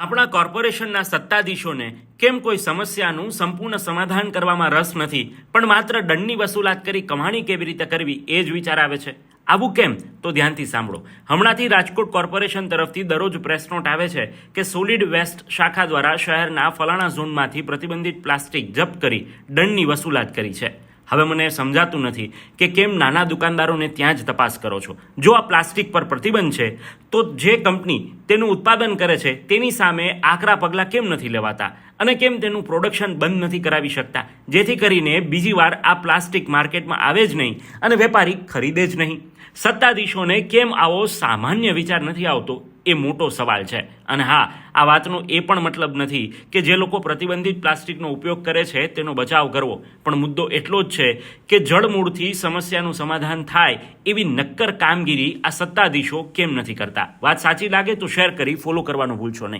આપણા કોર્પોરેશનના સત્તાધીશોને કેમ કોઈ સમસ્યાનું સંપૂર્ણ સમાધાન કરવામાં રસ નથી, પણ માત્ર દંડની વસૂલાત કરી કમાણી કેવી રીતે કરવી એ જ વિચાર આવે છે? આવું કેમ? તો ધ્યાનથી સાંભળો. હમણાંથી રાજકોટ કોર્પોરેશન તરફથી દરરોજ પ્રેસ નોટ આવે છે કે સોલિડ વેસ્ટ શાખા દ્વારા શહેરના ફલાણા ઝોનમાંથી પ્રતિબંધિત પ્લાસ્ટિક જપ્ત કરી દંડની વસૂલાત કરી છે. હવે મને સમજાતું નથી કે કેમ નાના દુકાનદારોને ત્યાં જ તપાસ કરો છો. જો આ પ્લાસ્ટિક પર પ્રતિબંધ છે તો જે કંપની તેનું ઉત્પાદન કરે છે તેની સામે આકરા પગલાં કેમ નથી લેવાતા અને કેમ તેનું પ્રોડક્શન બંધ નથી કરાવી શકતા, જેથી કરીને બીજી વાર આ પ્લાસ્ટિક માર્કેટમાં આવે જ નહીં અને વેપારી ખરીદે જ નહીં? સત્તાધીશોને કેમ આવો સામાન્ય વિચાર નથી આવતો એ મોટો સવાલ છે. અને હા, આ વાતનો એ પણ મતલબ નથી કે જે લોકો પ્રતિબંધિત પ્લાસ્ટિકનો ઉપયોગ કરે છે તેનો બચાવ કરવો, પણ મુદ્દો એટલો જ છે કે જળમૂળથી સમસ્યાનું સમાધાન થાય એવી નક્કર કામગીરી આ સત્તાધીશો કેમ નથી કરતા. વાત સાચી લાગે તો શેર કરી ફોલો કરવાનું ભૂલશો નહીં.